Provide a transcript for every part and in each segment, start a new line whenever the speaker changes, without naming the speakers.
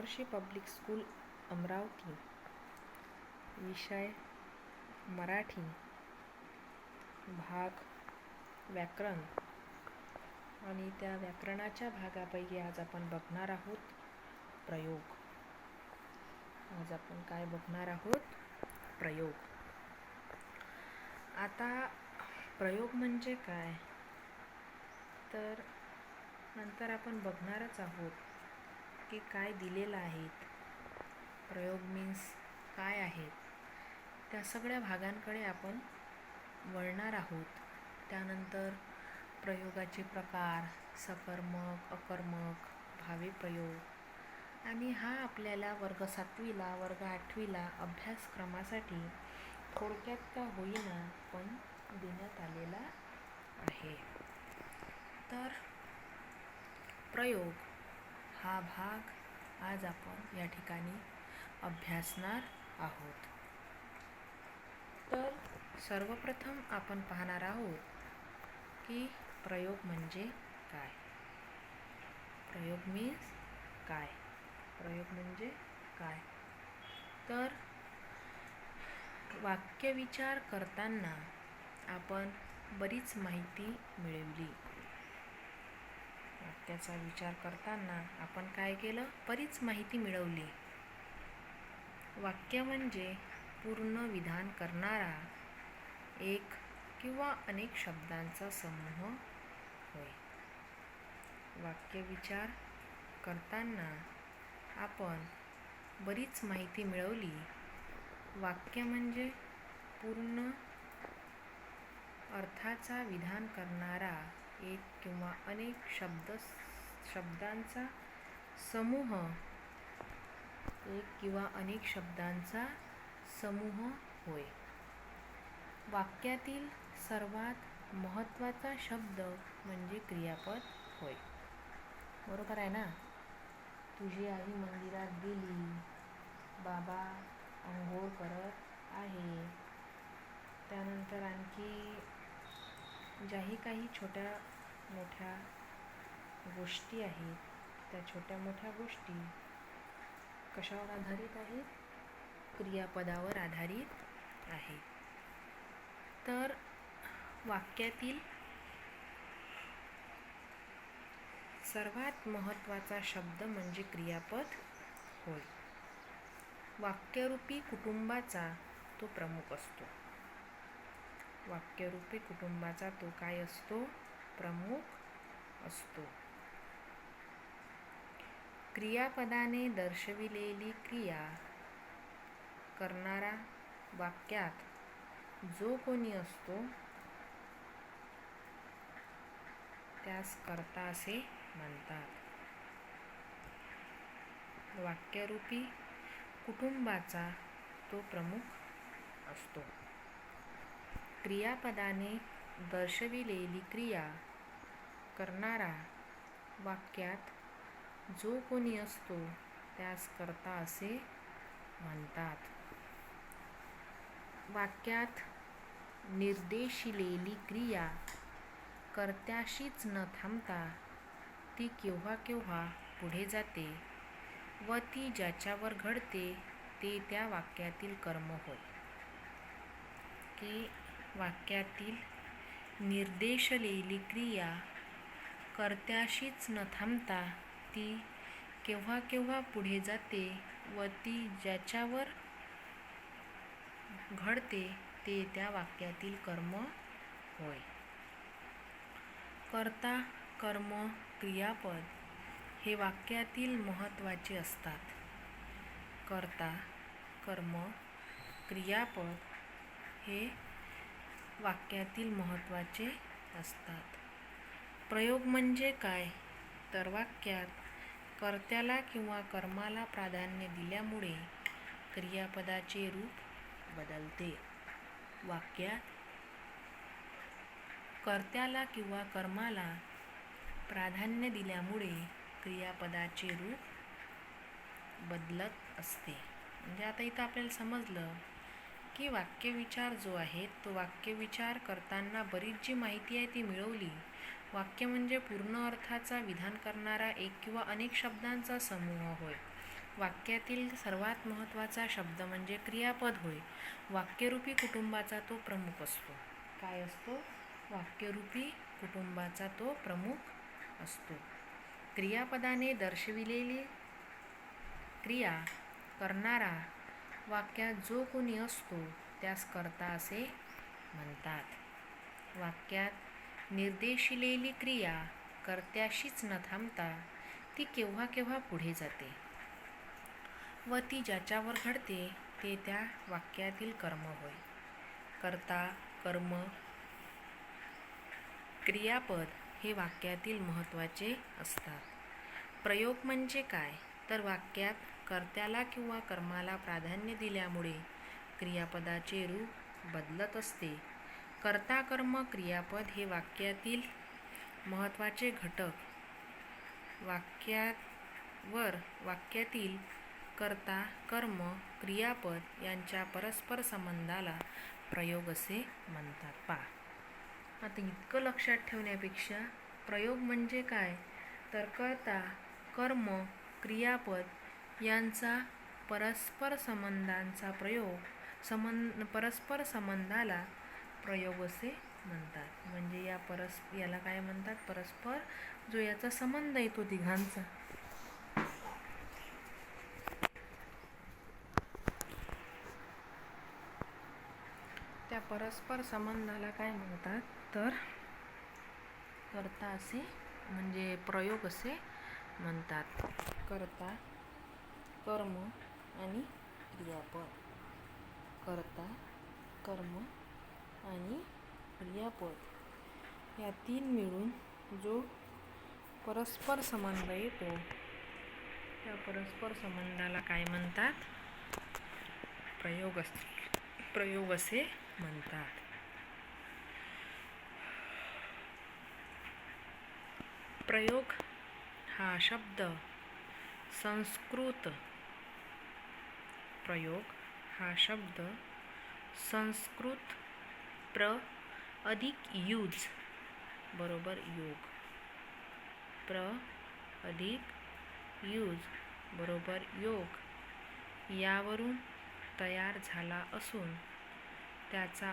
महर्षी public school Amravati, विषय मराठी, भाग व्याकरण. आणि त्या व्याकरणाच्या भागापैकी आज आपण बघणार आहोत प्रयोग. आज आपण काय बघणार आहोत? प्रयोग. आता प्रयोग म्हणजे काय, तर नंतर आपण बघणारच आहोत की काय दिलेलं आहे. प्रयोग मीन्स काय आहेत, त्या सगळ्या भागांकडे आपण वळणार आहोत. त्यानंतर प्रयोगाचे प्रकार, सकर्मक, अकर्मक, भावी प्रयोग. आणि हा आपल्याला वर्ग 7वीला, वर्ग 8वीला अभ्यासक्रमासाठी थोडक्यात का होईना पण देण्यात आलेला आहे. तर प्रयोग हा भाग आज आपण या ठिकाणी अभ्यासणार आहोत. तर सर्वप्रथम आपण पाहणार आहोत की प्रयोग म्हणजे काय. प्रयोग मीन्स काय? प्रयोग म्हणजे काय? तर वाक्यविचार करताना आपण बरीच माहिती मिळवली. वाक्याचा विचार करताना आपण काय केलं? बरीच माहिती मिळवली. वाक्य म्हणजे पूर्ण विधान करणारा एक किंवा अनेक शब्दांचा समूह होय. वाक्य विचार करताना आपण बरीच माहिती मिळवली. वाक्य म्हणजे पूर्ण अर्थाचा विधान करणारा एक किंवा अनेक शब्दांचा समूह, एक किंवा अनेक शब्दांचा समूह होय. वाक्यातील सर्वात महत्त्वाचा शब्द म्हणजे क्रियापद होय. बरोबर आहे ना? तुझी आई मंदिरात गेली, बाबा अंघोळ करत आहे. त्यानंतर आणखी ज्याही काही छोट्या मोठ्या गोष्टी आहेत, त्या छोट्या मोठ्या गोष्टी कशावर आधारित आहेत? क्रियापदावर आधारित आहे. तर वाक्यातील सर्वात महत्त्वाचा शब्द म्हणजे क्रियापद होय. वाक्यरूपी कुटुंबाचा तो प्रमुख असतो. वाक्यरूपी कुटुंबाचा तो काय असतो? प्रमुख असतो. क्रियापदाने दर्शविलेली क्रिया करणारा वाक्यात जो कोणी असतो त्यास कर्ता असे म्हणतात. वाक्यरूपी कुटुंबाचा तो प्रमुख असतो. क्रियापदाने दर्शविलेली क्रिया करणारा वाक्यात जो कोणी असतो त्यास कर्ता असे म्हणतात. वाक्यात निर्देशिलेली क्रिया कर्त्याशीच न थांबता ती केव्हा केव्हा पुढे जाते व ती ज्याच्यावर घडते ते त्या वाक्यातील कर्म होय. की वाक्यातील निर्देशलेली क्रिया कर्त्याशीच न थांबता ती केव्हा केव्हा पुढे जाते व ती ज्याच्यावर घडते ते त्या वाक्यातील कर्म होय. कर्ता, कर्म, क्रियापद हे वाक्यातील महत्त्वाचे असतात. कर्ता, कर्म, क्रियापद हे वाक्यातील महत्त्वाचे असतात. प्रयोग म्हणजे काय, तर वाक्यात कर्त्याला किंवा कर्माला प्राधान्य दिल्यामुळे क्रियापदाचे रूप बदलते. वाक्यात कर्त्याला किंवा कर्माला प्राधान्य दिल्यामुळे क्रियापदाचे रूप बदलत असते. म्हणजे आता इथं आपल्याला समजलं की वाक्यविचार जो आहे तो वाक्यविचार करताना बरीच जी माहिती आहे ती मिळवली. वाक्य म्हणजे पूर्ण अर्थाचा विधान करणारा एक किंवा अनेक शब्दांचा समूह होय. वाक्यातील सर्वात महत्त्वाचा शब्द म्हणजे क्रियापद होय. वाक्यरूपी कुटुंबाचा तो प्रमुख असतो. काय असतो? वाक्यरूपी कुटुंबाचा तो प्रमुख असतो. क्रियापदाने दर्शविलेली क्रिया करणारा वाक्यात जो कोणी असतो त्यास कर्ता असे म्हणतात. वाक्यात निर्देशिलेली क्रिया कर्त्याशीच न थांबता ती केव्हा केव्हा पुढे जाते व ती ज्याच्यावर घडते ते त्या वाक्यातील कर्म होय. कर्ता, कर्म, क्रियापद हे वाक्यातील महत्त्वाचे असतात. प्रयोग म्हणजे काय? तर वाक्यात कर्त्याला किंवा कर्माला प्राधान्य दिल्यामुळे क्रियापदाचे रूप बदलत असते. कर्ता, कर्म, क्रियापद हे वाक्यातील महत्त्वाचे घटक. वाक्यातील कर्ता, कर्म, क्रियापद यांच्या परस्पर संबंधाला प्रयोग असे म्हणतात. पहा, आता इतकं लक्षात ठेवण्यापेक्षा प्रयोग म्हणजे काय? तर कर्ता, कर्म, क्रियापद यांचा परस्पर संबंधाला प्रयोग असे म्हणतात. म्हणजे याला काय म्हणतात? परस्पर जो याचा संबंध येतो तिघांचा. त्या परस्पर संबंधाला काय म्हणतात? तर कर्ता असे म्हणजे प्रयोग असे म्हणतात. कर्ता, कर्म आणि क्रियापद. कर्ता, कर्म आणि क्रियापद या तीन मिळून जो परस्पर संबंध येतो त्या परस्पर संबंधाला काय म्हणतात? प्रयोग असे म्हणतात. प्रयोग हा शब्द संस्कृत प्र अधिक यूज बरोबर योग, प्र अधिक यूज बरोबर योग यावरून तयार झाला असून त्याचा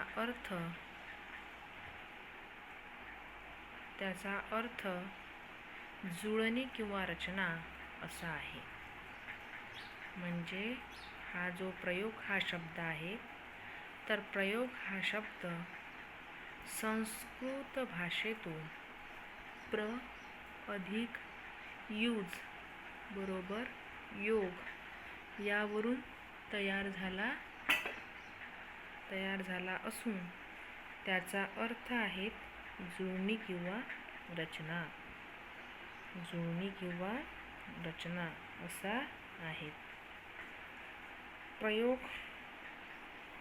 अर्थ जुळणी किंवा रचना असा आहे. म्हणजे हा जो प्रयोग हा शब्द आहे तर प्रयोग हा शब्द संस्कृत भाषेतून प्र अधिक यूज बरोबर योग यावरून तयार झाला असून त्याचा अर्थ आहे जुळणी किंवा रचना असा आहे. प्रयोग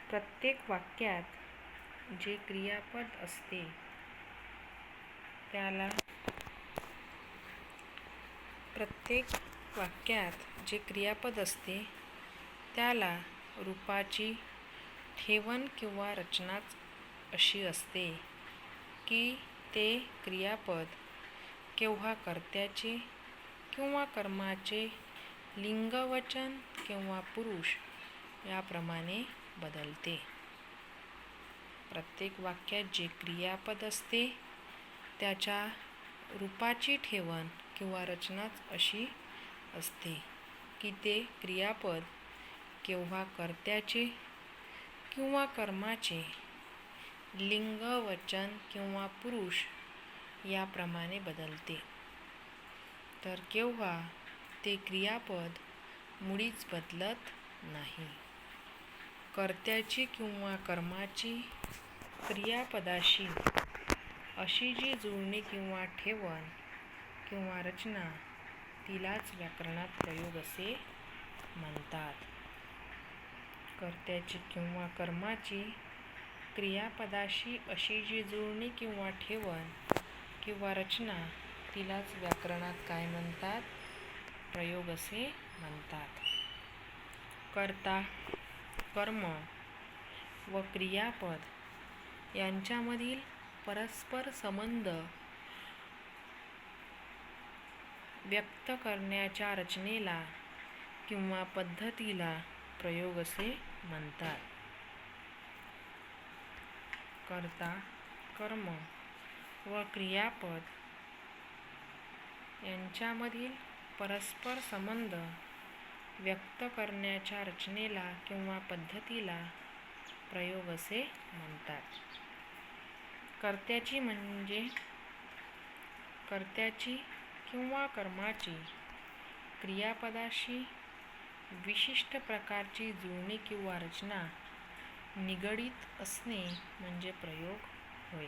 प्रत्येक वाक्यात जे क्रियापद असते त्याला रूपाची ठेवण किंवा रचनाच अशी असते की ते क्रियापद केव्हा कर्त्याचे किंवा कर्माचे लिंग, वचन किंवा पुरुष याप्रमाणे बदलते. प्रत्येक वाक्यात जे क्रियापद असते त्याच्या रूपाची ठेवण किंवा रचनाच अशी असते की ते क्रियापद केव्हा कर्त्याचे किंवा कर्माचे लिंग, वचन किंवा पुरुष याप्रमाणे बदलते. तर केव्हा ते क्रियापद मुळीच बदलत नाही. कर्त्याची किंवा कर्माची क्रियापदाशी अशी जी जुळणी किंवा ठेवण किंवा रचना तिलाच व्याकरणात प्रयोग असे म्हणतात. कर्त्याची किंवा कर्माची क्रियापदाशी अशी जी जुळणी किंवा ठेवण किंवा रचना तिलाच व्याकरणात काय म्हणतात? प्रयोग असे म्हणतात. कर्ता, कर्म व क्रियापद यांच्यामधील परस्पर संबंध व्यक्त करण्याच्या रचनेला किंवा पद्धतीला प्रयोग असे म्हणतात. कर्ता, कर्म व क्रियापद यांच्यामधील परस्पर संबंध व्यक्त करण्याच्या रचनेला किंवा पद्धतीला प्रयोग असे म्हणतात. कर्त्याची किंवा कर्माची क्रियापदाशी विशिष्ट प्रकारची जुळणी किंवा रचना निगडीत असणे म्हणजे प्रयोग होय.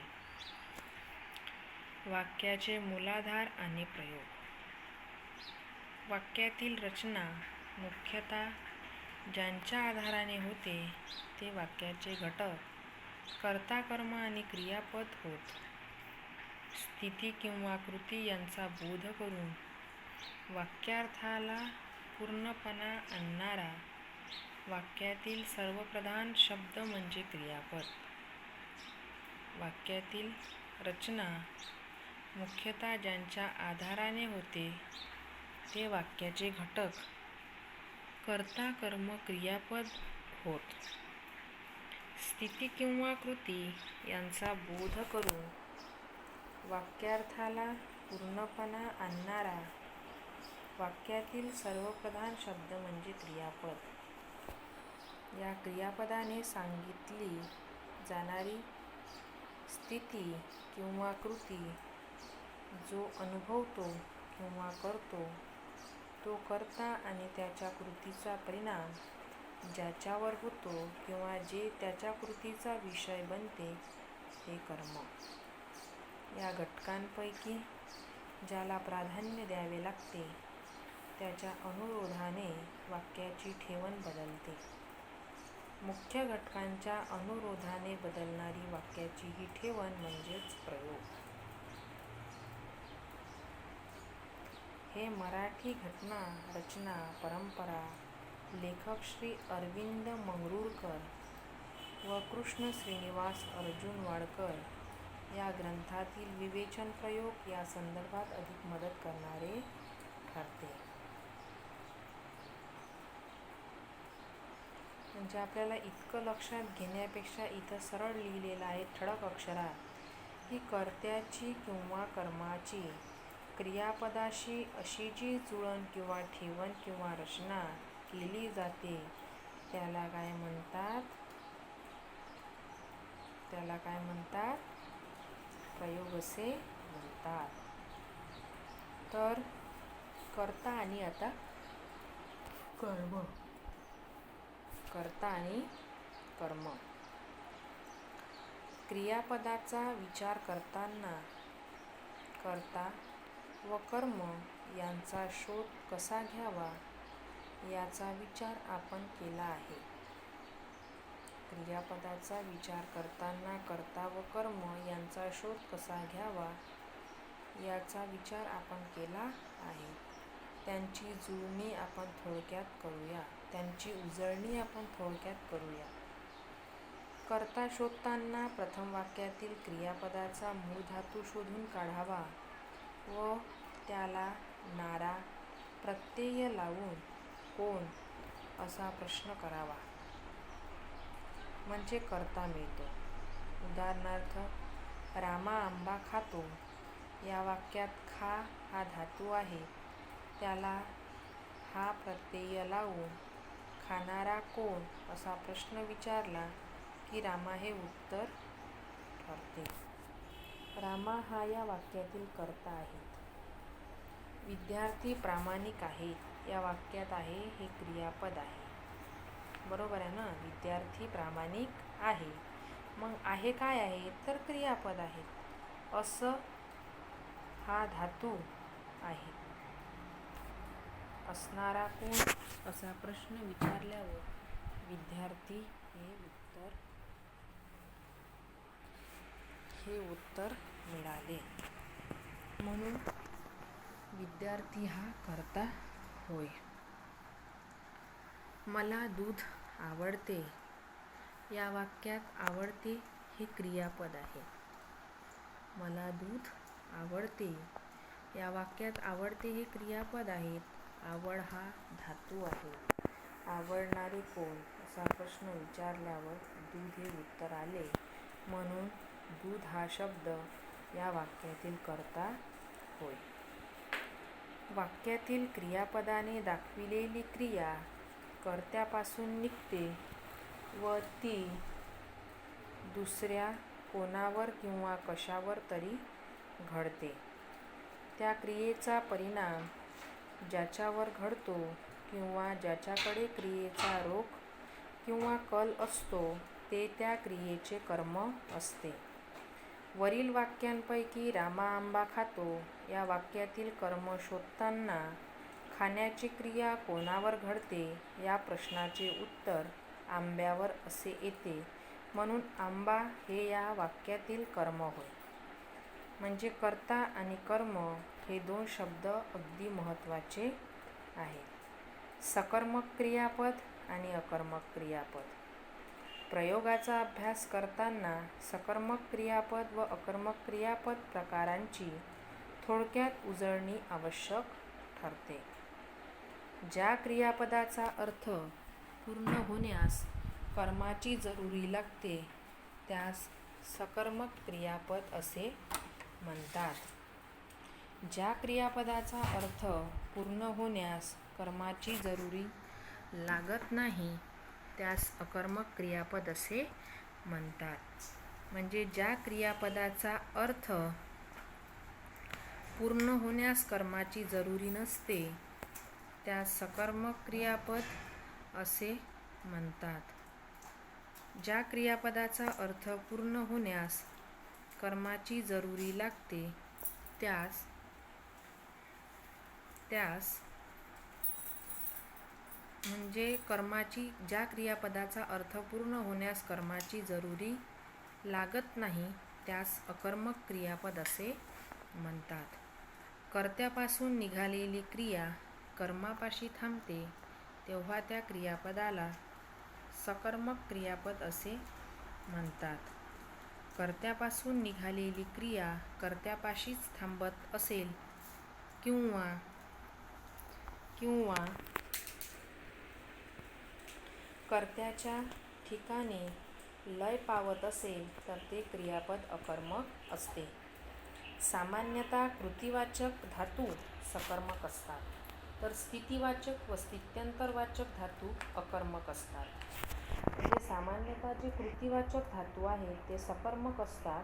वाक्याचे मूलाधार आणि प्रयोग. वाक्यातील रचना मुख्यतः ज्यांच्या आधाराने होते ते वाक्याचे घटक कर्ता, कर्म आणि क्रियापद होत. स्थिती किंवा कृती यांचा बोध करून वाक्यार्थाला पूर्णपणा आणणारा वाक्यातील सर्वप्रधान शब्द म्हणजे क्रियापद. वाक्यातील रचना मुख्यतः ज्यांच्या आधाराने होते ते वाक्याचे घटक कर्ता, कर्म, क्रियापद होत. स्थिती किंवा कृती यांचा बोध करून वाक्यार्थाला पूर्णपणा आणणारा वाक्यातील सर्वप्रधान शब्द म्हणजे क्रियापद. या क्रियापदाने सांगितली जाणारी स्थिती किंवा कृती जो अनुभवतो किंवा करतो तो कर्ता आणि त्याच्या कृतीचा परिणाम ज्याच्यावर होतो किंवा जे त्याच्या कृतीचा विषय बनते हे कर्म. या घटकांपैकी ज्याला प्राधान्य द्यावे लागते त्याच्या अनुरोधाने वाक्याची ठेवण बदलते. मुख्य घटकांच्या अनुरोधाने बदलणारी वाक्याची ही ठेवण म्हणजेच प्रयोग. हे मराठी घटना रचना परंपरा लेखक श्री अरविंद मंगरुळकर व कृष्ण श्रीनिवास अर्जुन वाडकर या ग्रंथातील विवेचन प्रयोग या संदर्भात अधिक मदत करणारे ठरते. म्हणजे आपल्याला इतकं लक्षात घेण्यापेक्षा इथं सरळ लिहिलेलं आहे ठळक अक्षरात की कर्त्याची किंवा कर्माची क्रियापदाशी अशी जी जुळण किंवा ठेवण किंवा रचना केली जाते त्याला काय म्हणतात? प्रयोग असे म्हणतात. तर कर्ता आणि आता कर्म. कर्ता आणि कर्म. क्रियापदाचा विचार करताना कर्ता व कर्म यांचा शोध कसा घ्यावा याचा विचार आपण केला आहे. क्रियापदाचा विचार करताना कर्ता व कर्म यांचा शोध कसा घ्यावा याचा विचार आपण केला आहे. त्यांची जुळणी आपण थोडक्यात करूया. त्यांची उजळणी आपण थोडक्यात करूया. कर्ता शोधताना प्रथम वाक्यातील क्रियापदाचा मूळ धातू शोधून काढावा व त्याला नारा प्रत्यय लावून कोण असा प्रश्न करावा म्हणजे कर्ता मिळतो. उदाहरणार्थ रामा आंबा खातो या वाक्यात खा हा धातू आहे. त्याला हा प्रत्यय लावून खाणारा कोण असा प्रश्न विचारला की रामा हे उत्तर ठरते. रामा हा या वाक्यातील कर्ता आहे. विद्यार्थी प्रामाणिक आहेत या वाक्यात आहे हे क्रियापद आहे. बरोबर आहे ना? विद्यार्थी प्रामाणिक आहे. मग आहे काय आहे तर क्रियापद आहे. असं हा धातू आहे. असणारा कोण असा प्रश्न विचारल्यावर विद्यार्थी हे उत्तर मिळाले. म्हणून विद्यार्थी हा कर्ता होय. मला दूध आवडते या वाक्यात आवडते हे क्रियापद आहे. मला दूध आवडते या वाक्यात आवडते हे क्रियापद आहेत. आवड हा धातू आहे. आवडणारे कोण असा प्रश्न विचारल्यावर दूध हे उत्तर आले, म्हणून दूध हा शब्द या वाक्यातील कर्ता होय. वाक्यातील क्रियापदाने दाखविलेली क्रिया कर्त्यापासून निघते व ती दुसऱ्या कोणावर किंवा कशावर तरी घडते. त्या क्रियेचा परिणाम ज्याच्यावर घडतो किंवा ज्याच्याकडे क्रियेचा रोख किंवा कल असतो ते त्या क्रियेचे कर्म असते. वरील वाक्यांपैकी रामा आंबा खातो या वाक्यातील कर्म शोधताना खाण्याची क्रिया कोणावर घडते या प्रश्नाचे उत्तर आंब्यावर असे येते, म्हणून आंबा हे या वाक्यातील कर्म होय. म्हणजे कर्ता आणि कर्म हे दोन शब्द अगदी महत्त्वाचे आहेत. सकर्मक क्रियापद आणि अकर्मक क्रियापद. प्रयोगाचा अभ्यास करताना सकर्मक क्रियापद व अकर्मक क्रियापद प्रकारांची थोडक्यात उजळणी आवश्यक ठरते. ज्या क्रियापदाचा अर्थ पूर्ण होण्यास कर्माची जरुरी लागते त्यास सकर्मक क्रियापद असे म्हणतात. ज्या क्रियापदाचा अर्थ पूर्ण होण्यास कर्माची जरुरी लागत नाही त्यास अकर्मक क्रियापद असे म्हणतात. म्हणजे ज्या क्रियापदाचा अर्थ पूर्ण होण्यास कर्माची जरुरी नसते त्यास सकर्मक क्रियापद असे म्हणतात. ज्या क्रियापदाचा अर्थ पूर्ण होण्यास कर्माची जरुरी लागते त्यास म्हणजे ज्या क्रियापदाचा अर्थ पूर्ण होण्यास कर्माची जरुरी लागत नाही त्यास अकर्मक क्रियापद असे म्हणतात. कर्त्यापासून निघालेली क्रिया कर्मापाशी थांबते तेव्हा त्या क्रियापदाला सकर्मक क्रियापद असे म्हणतात. कर्त्यापासून निघालेली क्रिया कर्त्यापाशीच थांबत असेल किंवा कर्त्याच्या ठिकाणी लय पावत असेल तर ते क्रियापद अकर्मक असते. सामान्यतः कृतीवाचक धातू सकर्मक असतात तर स्थितिवाचक व स्थित्यंतरवाचक धातू अकर्मक असतात. म्हणजे सामान्यतः जे कृतीवाचक धातू आहेत ते सकर्मक असतात,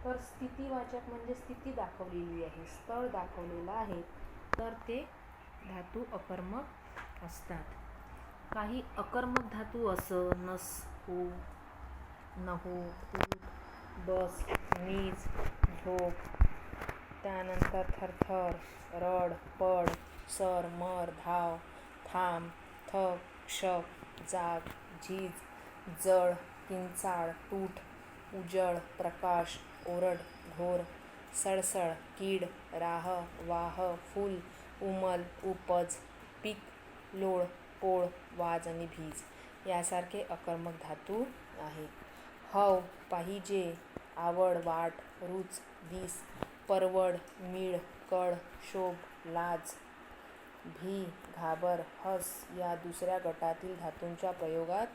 तर स्थितिवाचक म्हणजे स्थिती दाखवलेली आहे, स्थळ दाखवलेलं आहे, तर ते धातू अकर्मक असतात. काही अकर्मक धातू असं नस, हो, नहो, उठ, बस, नीज, झोप, त्यानंतर थरथर, रड, पड, सर, मर, धाव, थांब, थक, क्षक, जाग, झीज, जळ, किंचाळ, तूट, उजळ, प्रकाश, ओरड, घोर, सळसळ, कीड, राह, वाह, फूल, उमल, उपज, पीक, लोळ, पोळ, वाज आणि भीज यासारखे अकर्मक धातू आहेत. हव, पाहिजे, आवड, वाट, रुच, दिस, परवड, मीळ, कळ, शोभ, लाज, भी, घाबर, हस या दुसऱ्या गटातील धातूंच्या प्रयोगात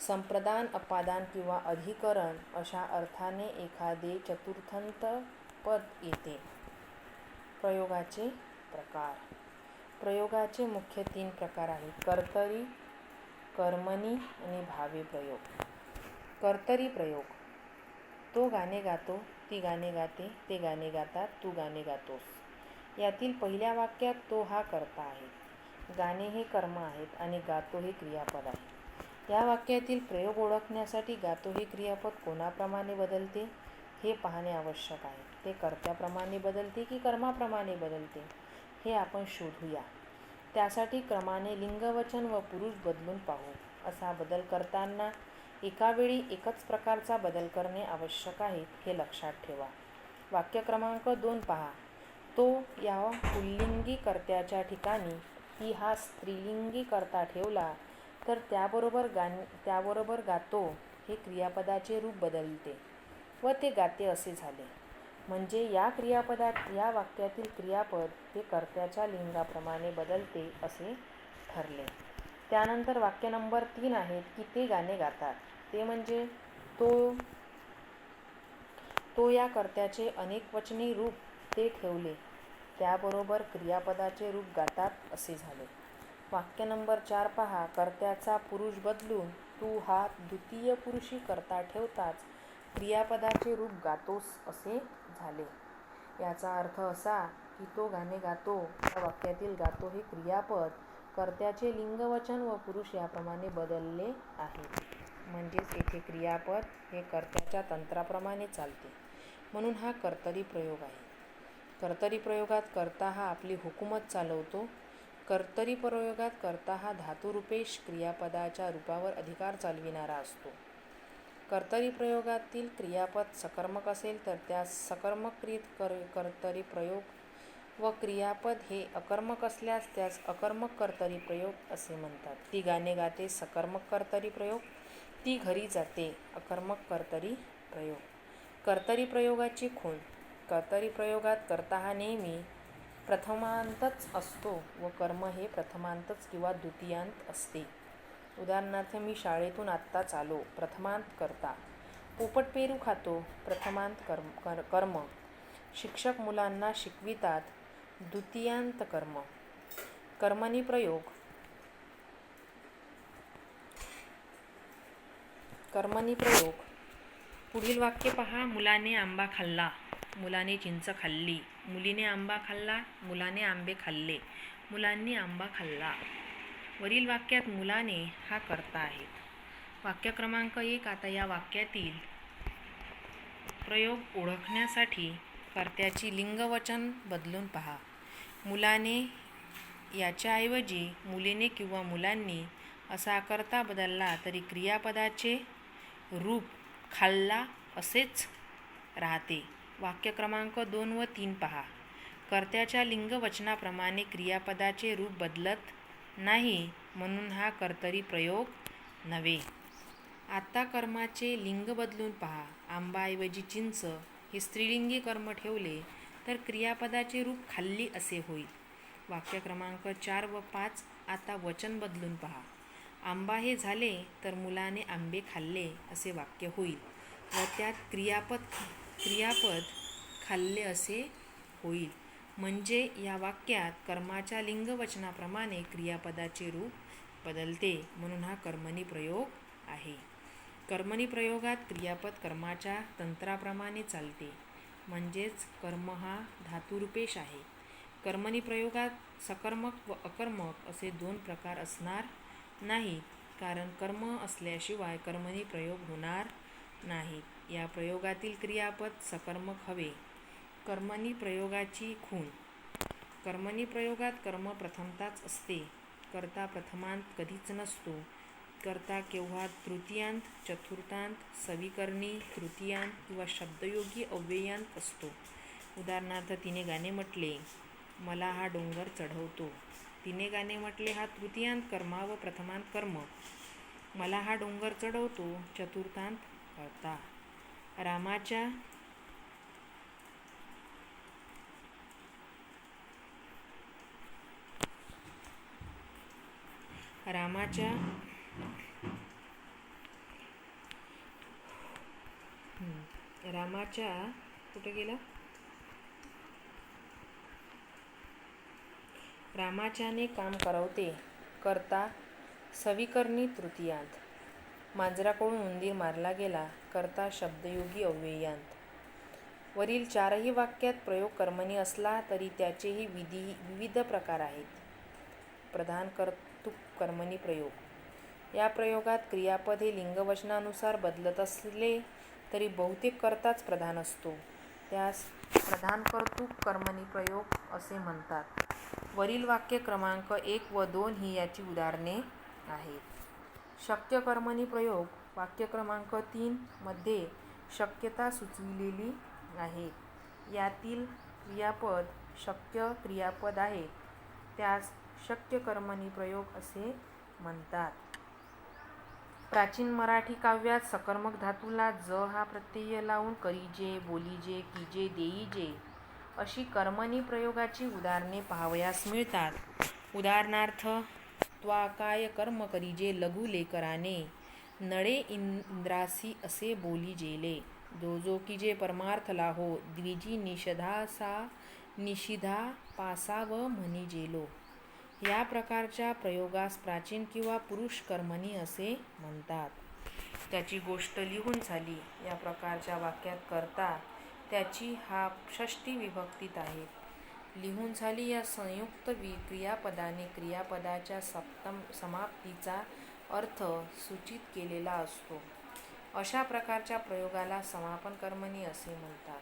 संप्रदान, अपादान किंवा अधिकरण अशा अर्थाने एखादे चतुर्थांत पद येते. प्रयोगाचे प्रकार. प्रयोगाचे मुख्य 3 प्रकार आहेत: कर्तरी, कर्मणी आणि भावे प्रयोग. कर्तरी प्रयोग. तो गाणे गातो, ती गाणे गाते, ते गाणे गातात, तू गाणे गातोस. यातील पहिल्या वाक्यात तो हा कर्ता आहे, गाणे हे कर्म आहेत आणि गातो हे क्रियापद आहे. या वाक्यातील प्रयोग ओळखण्यासाठी गातो हे क्रियापद कोणाप्रमाणे बदलते हे पाहणे आवश्यक आहे. ते कर्त्याप्रमाणे बदलते की कर्माप्रमाणे बदलते हे आपण शोधूया. त्यासाठी क्रमाने लिंगवचन व पुरुष बदलून पाहू. असा बदल करताना एका वेळी एकच प्रकारचा बदल करणे आवश्यक आहे हे लक्षात ठेवा. वाक्य क्रमांक 2 पहा. तो या पुल्लिंगी कर्त्याच्या ठिकाणी ही हा स्त्रीलिंगी कर्ता ठेवला तर त्याबरोबर गातो हे क्रियापदाचे रूप बदलते व ते गाते असे झाले. म्हणजे या वाक्यातील क्रियापद हे कर्त्याच्या लिंगाप्रमाणे बदलते असे ठरले. त्यानंतर वाक्य नंबर 3 आहेत की ते गाणे गातात. ते म्हणजे तो या कर्त्याचे अनेकवचनी रूप ते ठेवले, त्याबरोबर क्रियापदाचे रूप गातात असे झाले. वाक्य नंबर 4 पहा. कर्त्याचा पुरुष बदलून तू हा द्वितीय पुरुषी कर्ता ठेवताच क्रियापदाचे रूप गातोस असे झाले. याचा अर्थ असा की तो गाणे गातो या वाक्यातील गातो हे क्रियापद कर्त्याचे लिंगवचन व पुरुष याप्रमाणे बदलले आहे. म्हणजेच येथे क्रियापद हे कर्त्याच्या तंत्राप्रमाणे चालते, म्हणून हा कर्तरी प्रयोग आहे. कर्तरी प्रयोगात कर्ता हा आपली हुकूमत चालवतो. कर्तरी प्रयोगात कर्ता हा धातुरूपेश क्रियापदाच्या रूपावर अधिकार चालविणारा असतो. कर्तरी प्रयोगातील क्रियापद सकर्मक असेल तर त्यास सकर्मक क्रियेत कर्तरी प्रयोग व क्रियापद हे अकर्मक असल्यास त्यास अकर्मक कर्तरी प्रयोग असे म्हणतात. ती गाणे गाते सकर्मक कर्तरी प्रयोग, ती घरी जाते अकर्मक कर्तरी प्रयोग. कर्तरी प्रयोगाची खूण. कर्तरी प्रयोगात कर्ता हा नेहमी प्रथमांतच असतो व कर्म हे प्रथमांतच किंवा द्वितीयांत असते. उदाहरणार्थ, मी शाळेतून आत्ताच आलो, प्रथमांत कर्ता. पोपट पेरू खातो, प्रथमांत कर्म. शिक्षक मुलांना शिकवितात, द्वितीयांत कर्म. कर्मणी प्रयोग. कर्मणी प्रयोग. पुढील वाक्य पहा. मुलाने आंबा खाल्ला, मुलाने चिंच खाल्ली, मुलीने आंबा खाल्ला, मुलाने आंबे खाल्ले, मुलांनी आंबा खाल्ला. वरील वाक्यात मुलाने हा कर्ता आहे. वाक्य क्रमांक 1. आता या वाक्यातील प्रयोग ओळखण्यासाठी कर्त्याची लिंगवचन बदलून पहा. मुलाने याच्याऐवजी मुलीने किंवा मुलांनी असा कर्ता बदलला तरी क्रियापदाचे रूप खाल्ला असेच राहते. वाक्य क्रमांक 2 व 3 पहा. कर्त्याच्या लिंगवचनाप्रमाणे क्रियापदाचे रूप बदलत नाही, म्हणून हा कर्तरी प्रयोग नव्हे. आता कर्माचे लिंग बदलून पहा. आंबाऐवजी चिंच हे स्त्रीलिंगी कर्म ठेवले तर क्रियापदाचे रूप खाल्ली असे होईल. वाक्य क्रमांक 4 व 5. आता वचन बदलून पहा. आंबा हे झाले तर मुलाने आंबे खाल्ले असे वाक्य होईल व त्यात क्रियापद खाल्ले असे होईल. म्हणजे या वाक्यात कर्माच्या लिंगवचनाप्रमाणे क्रियापदाचे रूप बदलते, म्हणून हा कर्मणी प्रयोग आहे. कर्मणी प्रयोगात क्रियापद कर्माच्या तंत्राप्रमाणे चालते, म्हणजेच कर्म हा धातुरूपेश आहे. कर्मणी प्रयोगात सकर्मक व अकर्मक असे 2 प्रकार असणार नाहीत, कारण कर्म असल्याशिवाय कर्मणी प्रयोग होणार नाहीत. या प्रयोगातील क्रियापद सकर्मक हवे. कर्मणी प्रयोगाची खूण. कर्मणी प्रयोगात कर्म प्रथमताच असते. कर्ता प्रथमांत कधीच नसतो. कर्ता केव्हा तृतीयांत, चतुर्थांत, सविकरणी, तृतीयांत किंवा शब्दयोगी अव्ययांत असतो. उदाहरणार्थ, तिने गाणे म्हटले, मला हा डोंगर चढवतो. तिने गाणे म्हटले हा तृतीयांत कर्मा व प्रथमांत कर्म. मला हा डोंगर चढवतो चतुर्थांत कर्ता. रामाच्या कुठे गेला? रामाच्याने काम करवते. कर्ता सविकरणी तृतीयांत. मांजराकडून उंदीर मारला गेला. कर्ता शब्दयोगी अव्ययांत. वरील 4ही वाक्यात प्रयोग कर्मणी असला तरी त्याचेही विविध प्रकार आहेत. प्रधान कर्तृक कर्मणी प्रयोग. या प्रयोगात क्रियापद हे लिंगवचनानुसार बदलत असले तरी बहुतेक कर्ताच प्रधान असतो. त्यास प्रधान कर्तृक कर्मणी प्रयोग असे म्हणतात. वरील वाक्य क्रमांक 1 व 2 ही याची उदाहरणे आहेत. शक्य कर्मणी प्रयोग. वाक्य क्रमांक 3 मध्ये शक्यता सुचविलेली आहे. यातील क्रियापद शक्य क्रियापद आहे, त्यास शक्य कर्मणी प्रयोग असे म्हणतात. प्राचीन मराठी काव्यात सकर्मक धातूला ज हा प्रत्यय लावून करीजे, बोलीजे, कीजे, देईजे अशी कर्मणी प्रयोगाची उदाहरणे पाहावयास मिळतात. उदाहरणार्थ, त्वाकाय कर्म करीजे लघु लेकराने, नळे इंद्रासी असे बोलीजेले, जो जो कीजे परमार्थ लाहो, द्विजी निषिधा पासा व म्हणीजेलो. या प्रकारच्या प्रयोगास प्राचीन किंवा पुरुष कर्मणी असे म्हणतात. त्याची गोष्ट लिहून झाली. या प्रकारच्या वाक्यात कर्ता त्याची हा षष्ठी विभक्तीत आहे. लिहून झाली या संयुक्त क्रियापदाने क्रियापदाच्या समाप्तीचा अर्थ सूचित केलेला असतो. अशा प्रकारच्या प्रयोगाला समापन कर्मणी असे म्हणतात.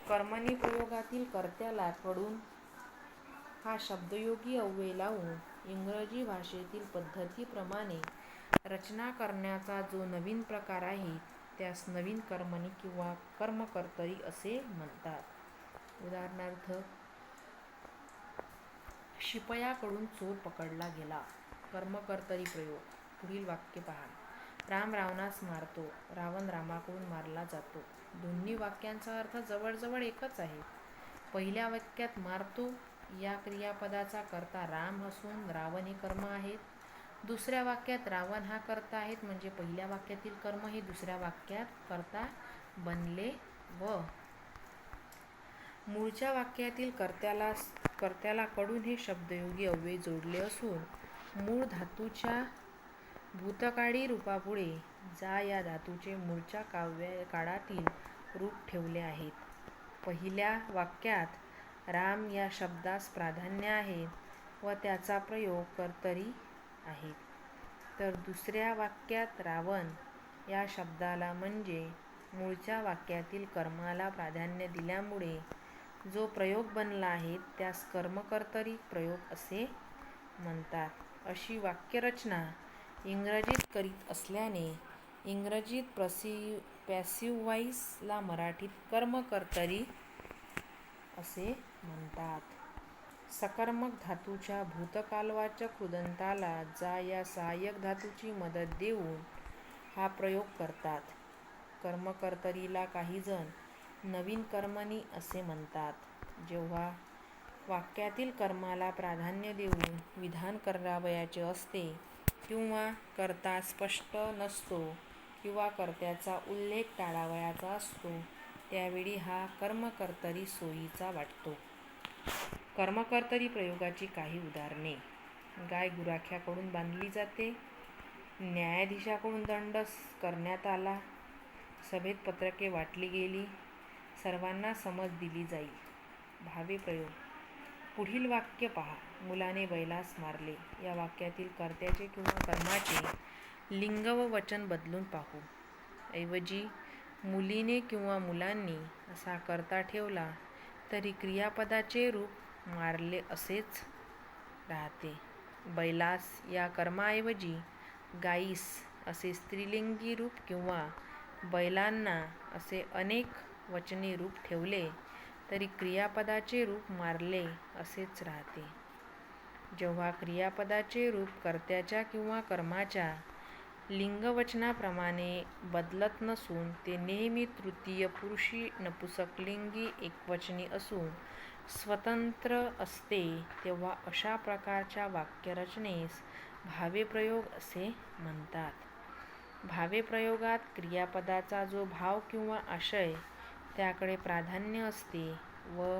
कर्मणी प्रयोगातील कर्त्याला कडून हा शब्दयोगी अव्यय लावून इंग्रजी भाषेतील पद्धतीप्रमाणे रचना करण्याचा जो नवीन प्रकार आहे त्यास नवीन कर्मणी किंवा कर्मकर्तरी असे म्हणतात. उदाहरणार्थ, शिपयाकडून चोर पकडला गेला. कर्मकर्तरी प्रयोग. पुढील वाक्य पहा. राम रावणास मारतो. रावण रामाकडून मारला जातो. दोन्ही वाक्यांचा अर्थ जवळजवळ एकच आहे. पहिल्या वाक्यात मारतो या क्रियापदाचा कर्ता राम असून रावण हे कर्म आहेत. दुसऱ्या वाक्यात रावण हा कर्ता आहेत, म्हणजे पहिल्या वाक्यातील कर्म हे दुसऱ्या वाक्यात कर्ता बनले व मूळच्या वाक्यातील कर्त्याला कडून हे शब्दयोगी अव्यय जोडले असून मूळ धातूच्या भूतकाळी रूपापुढे जा या धातूचे मूळच्या काळातील रूप ठेवले आहेत. पहिल्या वाक्यात राम या शब्दास प्राधान्य आहे व त्याचा प्रयोग कर्तरी आहे, तर दुसऱ्या वाक्यात रावण या शब्दाला म्हणजे मूळच्या वाक्यातील कर्माला प्राधान्य दिल्यामुळे जो प्रयोग बनला आहे त्यास कर्मकर्तरी प्रयोग असे म्हणतात. अशी वाक्यरचना इंग्रजीत करीत असल्याने इंग्रजीत पॅसिव्ह व्हॉइसला मराठीत कर्मकर्तरी असे म्हणतात. सकर्मक धातूच्या भूतकालवाचक कृदंताला जा या सहाय्यक धातूची मदत देऊन हा प्रयोग करतात. कर्मकर्तरीला काही जण नवीन कर्मणी असे म्हणतात. जेव्हा वाक्यातील कर्माला प्राधान्य देऊन विधान करावयाचे असते किंवा कर्ता स्पष्ट नसतो किंवा कर्त्याचा उल्लेख टाळावयाचा असतो त्यावेळी हा कर्मकर्तरी सोयीचा वाटतो. कर्मकर्तरी प्रयोगाची काही उदाहरणे. गाय गुराख्याकडून बांधली जाते. न्यायाधीशाकडून दंड करण्यात आला. सभेत पत्रके वाटली गेली. सर्वांना समज दिली जाईल. भावे प्रयोग. पुढील वाक्य पहा. मुलाने बैलास मारले. या वाक्यातील कर्त्याचे किंवा कर्माचे लिंग व वचन बदलून पाहू. ऐवजी मुलीने किंवा मुलांनी असा कर्ता ठेवला तरी क्रियापदाचे रूप मारले असेच राहते. बैलास या कर्माऐवजी गाईस असे स्त्रीलिंगी रूप किंवा बैलांना असे अनेक वचनी रूप ठेवले तरी क्रियापदाचे रूप मारले असेच राहते. जेव्हा क्रियापदाचे रूप कर्त्याच्या किंवा कर्माच्या लिंगवचनाप्रमाणे बदलत नसून ते नेहमी तृतीय पुरुषी नपुंसकलिंगी एकवचनी असून स्वतंत्र असते तेव्हा अशा प्रकारच्या वाक्यरचनेस भावेप्रयोग असे म्हणतात. भावेप्रयोगात क्रियापदाचा जो भाव किंवा आशय त्याकडे प्राधान्य असते व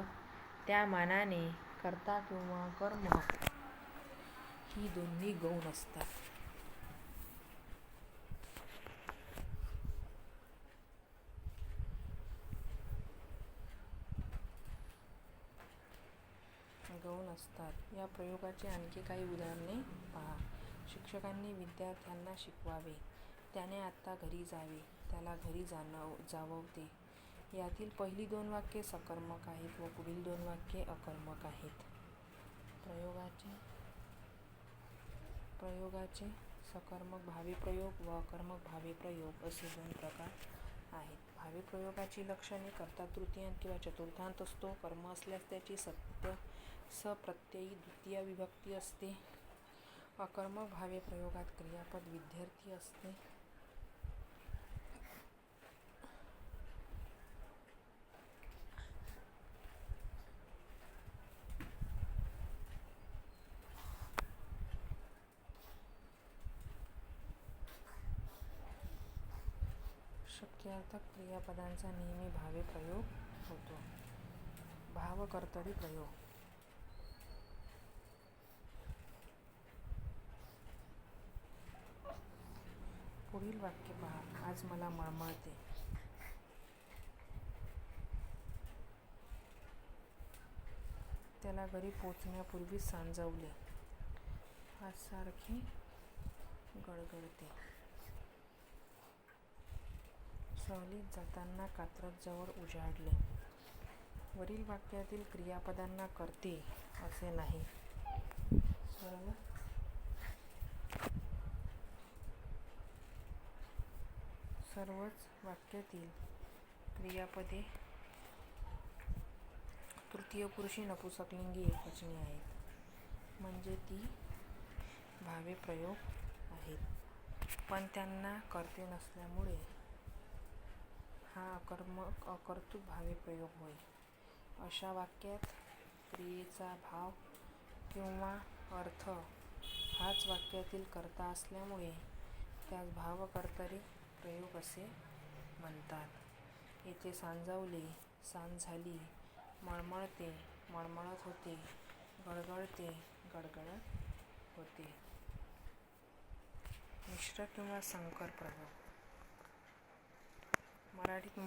त्या मानाने कर्ता किंवा कर्म ही दोन्ही गौण असतात. या प्रयोगाची आणखी काही उदाहरणे पहा. शिक्षकांनी विद्यार्थ्यांना शिकवावे. त्याने आत्ता घरी जावे. त्याला घरी जाववते. यातील पहिली दोन वाक्ये सकर्मक आहेत व पुढील दोन वाक्ये अकर्मक आहेत. प्रयोगाचे सकर्मक भावेप्रयोग व अकर्मक भावेप्रयोग असे दोन प्रकार आहेत. भावेप्रयोगाची लक्षणे. कर्ता तृतीयांत किंवा चतुर्थांत असतो. कर्म असल्यास त्याची सप्रत्ययी द्वितीया विभक्ती असते. अकर्मक भावे प्रयोगात क्रियापद विद्यार्थी असते. शक्यार्थक क्रियापदांचा नेहमी भावे प्रयोग होतो. भावकर्तरी प्रयोग. पुढील वाक्य पहा. आज मला मळमळते. त्याला घरी पोचण्यापूर्वी सांजवले. आज सारखी गडगडते. सहलीत जाताना कात्रज जवळ उजाडले. वरील वाक्यातील क्रियापदांना कर्ते असे नाही. सर्वच वाक्यातील क्रियापदे तृतीय पुरुषी नपुंसकलिंगी एकवचनी आहेत, म्हणजे ती भावे प्रयोग आहेत, पण त्यांना कर्ते नसल्यामुळे हा अकर्तृक भावे प्रयोग होय. अशा वाक्यात क्रियेचा भाव किंवा अर्थ हाच वाक्यातील कर्ता असल्यामुळे त्यास भावकर्तरी प्रयोग असे म्हणतात. येथे सांजवले, सांज झाली, मळमळते, मळमळत होते, गडगडते, गडगडत होते. मिश्र किंवा संकर प्रयोग. मराठीत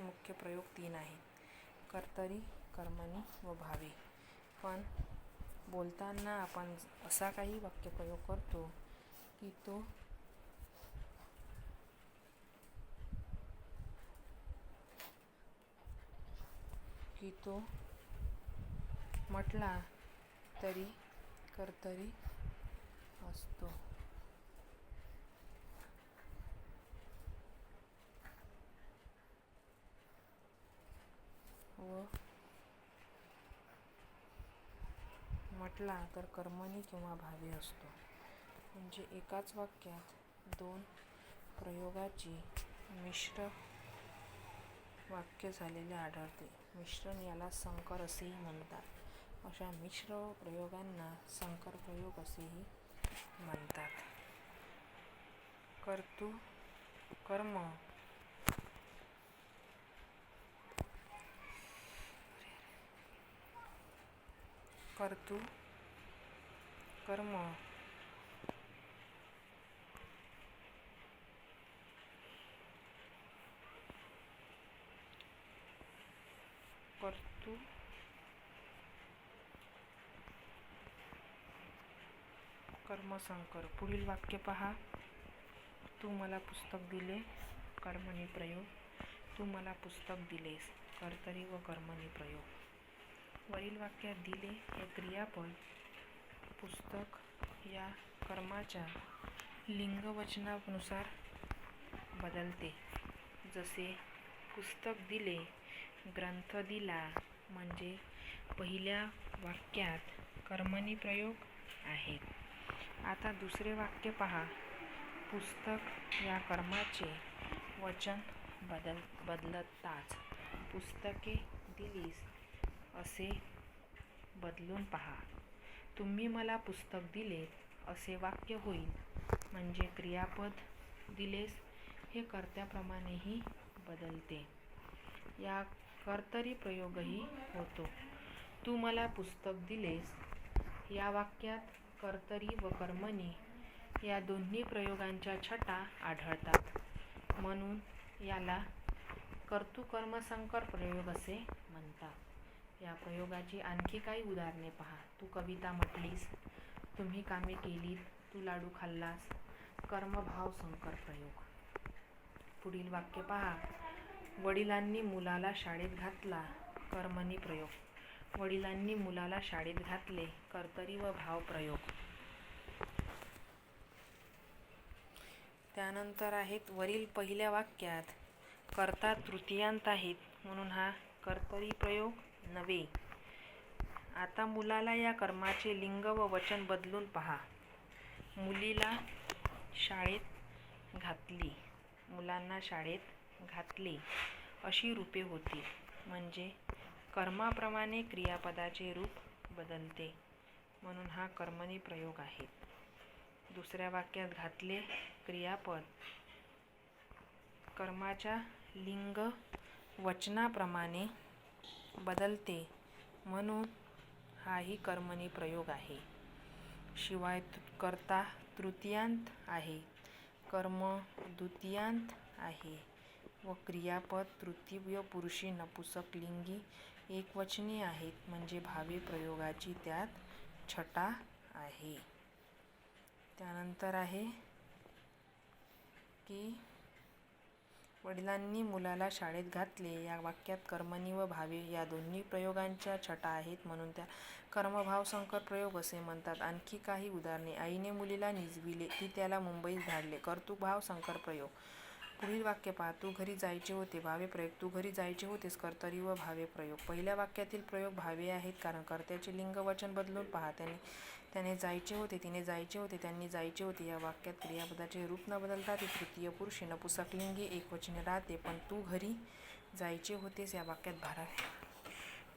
मुख्य प्रयोग 3 आहेत: कर्तरी, कर्मणी व भावे. पण बोलताना आपण असा काही वाक्यप्रयोग करतो की तो म्हटला तरी कर्तरी असतो. व म्हटला तर कर्मणी किंवा भावे असतो. म्हणजे एकाच वाक्यात 2 प्रयोगाची मिश्र वाक्य झालेले आढळते. मिश्रण याला संकर असेही म्हणतात. अशा मिश्र प्रयोगांना संकर प्रयोग असेही म्हणतात. कर्तृ कर्म कर्मसंकर. पुढील वाक्य पहा. तू मला पुस्तक दिले. कर्मणी प्रयोग. तू मला पुस्तक दिलेस. कर्तरी व कर्मणी प्रयोग. वरील वाक्यात दिले हे क्रियापद पुस्तक या कर्माच्या लिंगवचनानुसार बदलते. जसे पुस्तक दिले, ग्रंथ दिला, म्हणजे पहिल्या वाक्यात कर्मणी प्रयोग आहेत. आता दुसरे वाक्य पहा. पुस्तक या कर्माचे वचन बदलताच पुस्तके दिलीस असे बदलून पहा. तुम्ही मला पुस्तक दिले असे वाक्य होईल. म्हणजे क्रियापद दिलेस हे कर्त्याप्रमाणेही बदलते. या कर्तरी प्रयोगही होतो. तू मला पुस्तक दिलेस या वाक्यात कर्तरी व कर्मणी या दोन्ही प्रयोगांच्या छटा आढळतात. म्हणून याला कर्तृ-कर्म-संकर प्रयोग असे म्हणतात. या प्रयोगाची आणखी काही उदाहरणे पहा. तू कविता म्हटलीस. तुम्ही कामे केलीत. तू लाडू खाल्लास. कर्मभाव संकर प्रयोग. पुढील वाक्य पहा. वडिलांनी मुलाला शाळेत घातला. कर्मणी प्रयोग. वडिलांनी मुलाला शाळेत घातले. कर्तरी व भाव प्रयोग. त्यानंतर आहेत वरील पहिल्या वाक्यात कर्ता तृतीयांत आहेत म्हणून हा कर्तरी प्रयोग नव्हे. आता मुलाला या कर्माचे लिंग व वचन बदलून पहा. मुलीला शाळेत घातली, मुलांना शाळेत घातले अशी रूपे होतील. म्हणजे कर्माप्रमाणे क्रियापदाचे रूप बदलते, म्हणून हा कर्मणी प्रयोग आहे. दुसऱ्या वाक्यात घातले क्रियापद कर्माच्या लिंग वचनाप्रमाणे बदलते, म्हणून हाही कर्मणी प्रयोग आहे. शिवाय कर्ता तृतीयांत आहे, कर्म द्वितीयांत आहे व क्रियापद तृतीय पुरुषी नपुंसकलिंगी एकवचनी आहेत. म्हणजे भावी प्रयोगाची त्यात छटा आहे. त्यानंतर आहे की वडिलांनी मुलाला शाळेत घातले. या वाक्यात कर्मणी व भावी या दोन्ही प्रयोगांच्या छटा आहेत, म्हणून त्या कर्मभाव संकर प्रयोग असे म्हणतात. आणखी काही उदाहरणे. आईने मुलीला निजविले, ती त्याला मुंबईस धाडले. कर्तृभाव संकर प्रयोग. पुढील वाक्य पहा. तू घरी जायचे होते. भावे प्रयोग. तू घरी जायचे होतेस. कर्तरी व भावे प्रयोग. पहिल्या वाक्यातील प्रयोग भावे आहेत, कारण कर्त्याचे लिंग वचन बदलून पहा. त्याने जायचे होते, तिने जायचे होते, त्यांनी जायचे होते. या वाक्यात क्रियापदाचे रूप न बदलता ते तृतीय पुरुषी नपुंसकलिंगी एकवचनी राहते. पण तू घरी जायचे होतेस या वाक्यात भारावी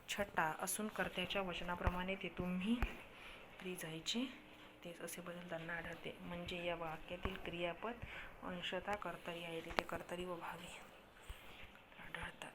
छटा असून कर्त्याच्या वचनाप्रमाणे ते तुम्ही घरी जायचे तेच असे बदलताना आढळते. म्हणजे या वाक्यातील क्रियापद अंशतः कर्तरी आहे, तिथे कर्तरी व भावी आढळतात.